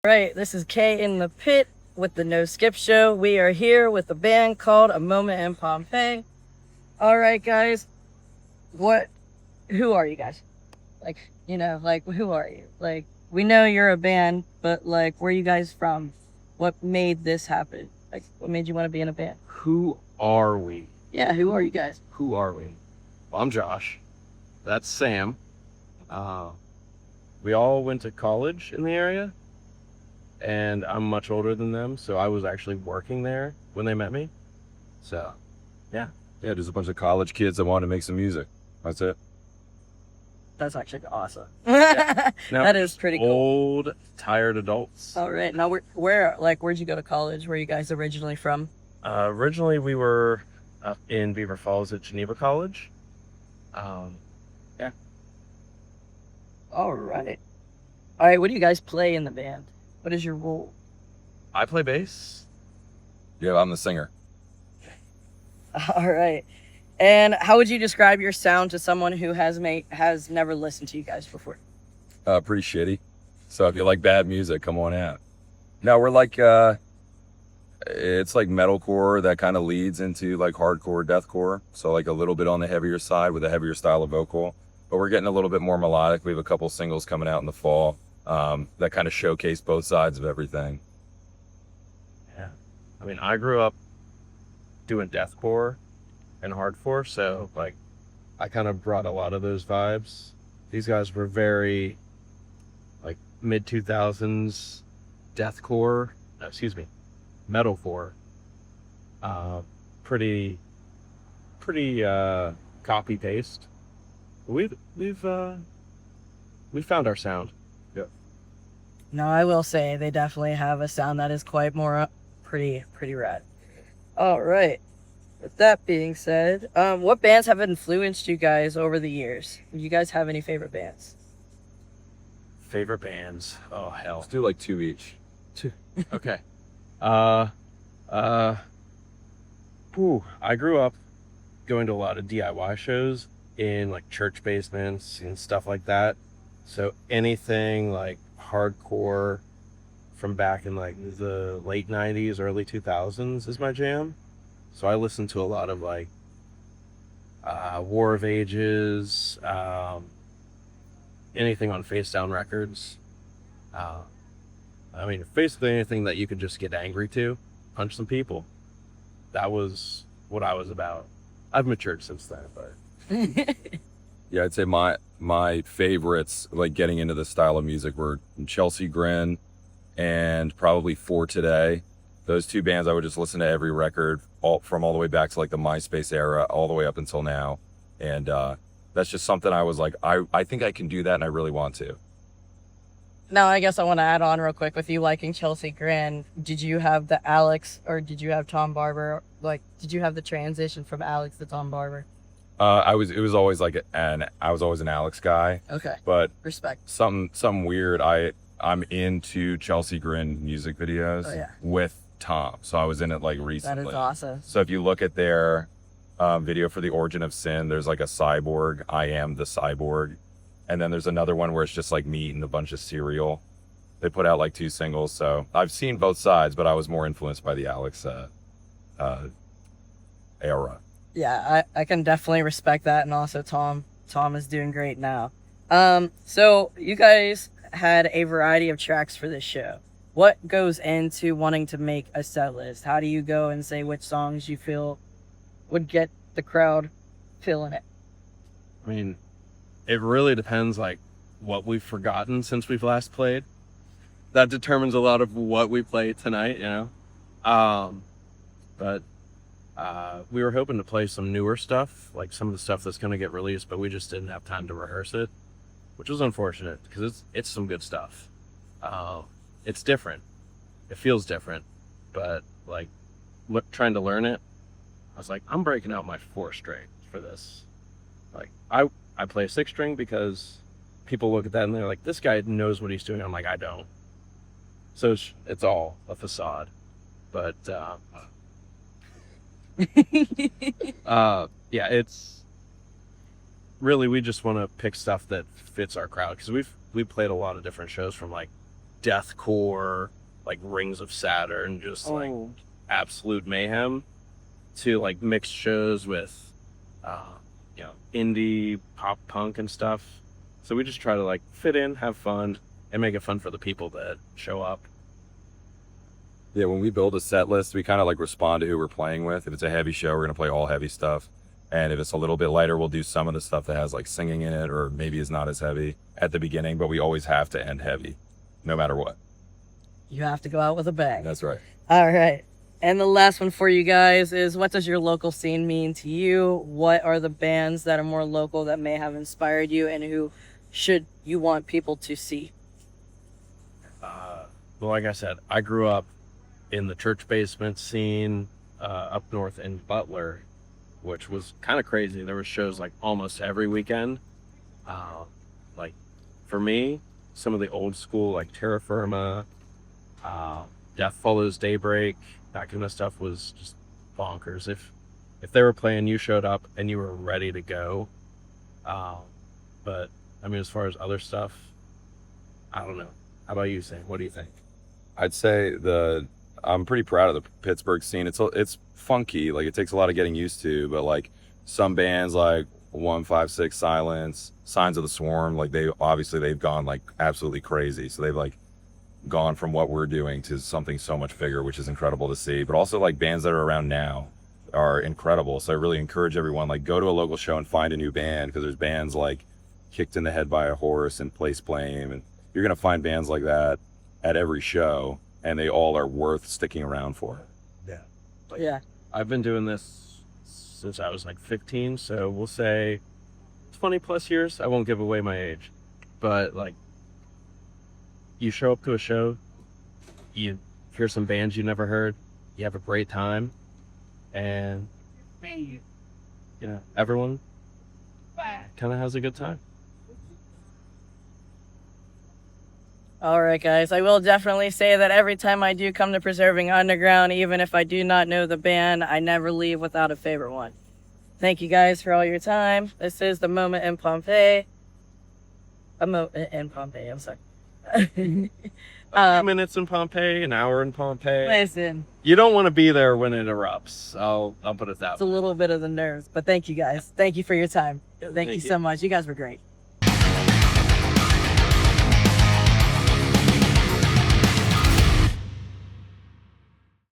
Right, this is Kay in the pit with the No Skip Show. We are here with a band called A Moment in Pompeii. All right, guys, who are you guys? Who are you? Like, we know you're a band, but like, where are you guys from? What made this happen? Like, what made you want to be in a band? Who are we? Yeah, who are you guys? Who are we? Well, I'm Josh. That's Sam. We all went to college in the area, and I'm much older than them, so I was actually working there when they met me. So, yeah. Yeah, there's a bunch of college kids that want to make some music. That's it. That's actually awesome. Now, That is pretty cool. Old, tired adults. All right, now where'd you go to college? Where are you guys originally from? Originally, we were up in Beaver Falls at Geneva College. Yeah. All right. All right, what do you guys play in the band? What is your role? I play bass. Yeah, I'm the singer. All right. And how would you describe your sound to someone who has never listened to you guys before? Pretty shitty. So if you like bad music, come on out. No, we're like, it's like metalcore that kind of leads into like hardcore, deathcore. So like a little bit on the heavier side with a heavier style of vocal. But we're getting a little bit more melodic. We have a couple singles coming out in the fall that kind of showcase both sides of everything. Yeah. I mean, I grew up doing deathcore and hardcore, so like I kind of brought a lot of those vibes. These guys were very like mid 2000s deathcore, metalcore. Pretty copy paste. We've found our sound. Yeah. No, I will say they definitely have a sound that is quite more pretty rad. All right. With that being said, what bands have influenced you guys over the years? Do you guys have any favorite bands? Favorite bands? Oh hell. Let's do like two each. Two. Okay. I grew up going to a lot of DIY shows in like church basements and stuff like that. So anything like hardcore from back in like the late 90s, early 2000s is my jam. So I listen to a lot of like War of Ages, anything on Face Down Records. I mean, basically anything that you could just get angry to, punch some people. That was what I was about. I've matured since then, but Yeah, I'd say my favorites, like getting into this style of music, were Chelsea Grin and probably For Today. Those two bands I would just listen to every record, all the way back to like the MySpace era, all the way up until now. And that's just something I was like, I think I can do that, and I really want to. Now, I guess I want to add on real quick with you liking Chelsea Grin. Did you have the Alex or did you have Tom Barber? Like, did you have the transition from Alex to Tom Barber? I was always an Alex guy. Okay. But Respect. something weird. I'm into Chelsea Grin music videos with Tom. So I was in it like recently. That is awesome. So if you look at their video for The Origin of Sin, there's like a cyborg, I am the cyborg. And then there's another one where it's just like me eating a bunch of cereal. They put out like 2 singles. So I've seen both sides, but I was more influenced by the Alex era. Yeah, I can definitely respect that. And also Tom is doing great now. So you guys had a variety of tracks for this show. What goes into wanting to make a set list? How do you go and say which songs you feel would get the crowd feeling it? I mean, it really depends like what we've forgotten since we've last played. That determines a lot of what we play tonight, you know. But we were hoping to play some newer stuff, like some of the stuff that's going to get released, but we just didn't have time to rehearse it, which was unfortunate because it's some good stuff. It's different. It feels different, but like trying to learn it, I was like, I'm breaking out my 4-string for this. Like I play a 6-string because people look at that and they're like, this guy knows what he's doing. I'm like, I don't. So it's all a facade, but yeah, it's really, we just want to pick stuff that fits our crowd because we've played a lot of different shows from like deathcore, like Rings of Saturn, just like Oh, absolute mayhem, to like mixed shows with, indie pop punk and stuff. So we just try to like fit in, have fun, and make it fun for the people that show up. Yeah, when we build a set list, we kind of like respond to who we're playing with. If it's a heavy show, we're going to play all heavy stuff. And if it's a little bit lighter, we'll do some of the stuff that has like singing in it or maybe is not as heavy at the beginning, but we always have to end heavy, no matter what. you have to go out with a bang. That's right. All right. And the last one for you guys is, what does your local scene mean to you? What are the bands that are more local that may have inspired you, and who should you want people to see? Well, like I said, I grew up in the church basement scene up north in Butler, which was kind of crazy. There were shows like almost every weekend. Like for me, some of the old school like Terra Firma, Death Follows Daybreak, that kind of stuff was just bonkers. If they were playing, you showed up and you were ready to go. But I mean, as far as other stuff, I don't know. How about you, Sam? What do you think? I'd say I'm pretty proud of the Pittsburgh scene. It's funky, like it takes a lot of getting used to, but like some bands like 156 Silence, Signs of the Swarm, like they've gone like absolutely crazy. So they've like gone from what we're doing to something so much bigger, which is incredible to see. But also like bands that are around now are incredible. So I really encourage everyone, like go to a local show and find a new band, because there's bands like Kicked in the Head by a Horse and Place Blame, and you're gonna find bands like that at every show, and they all are worth sticking around for. Yeah. I've been doing this since I was like 15, so we'll say 20 plus years. I won't give away my age, but like, you show up to a show, you hear some bands you never heard, you have a great time, and everyone kind of has a good time. All right, guys. I will definitely say that every time I do come to Preserving Underground, even if I do not know the band, I never leave without a favorite one. Thank you guys for all your time. This is The Moment in Pompeii. A moment in Pompeii, I'm sorry. A few minutes in Pompeii, an hour in Pompeii. Listen, You don't want to be there when it erupts. I'll put it that it's a way. little bit of the nerves, but thank you guys. Thank you for your time. Thank you so much. You guys were great.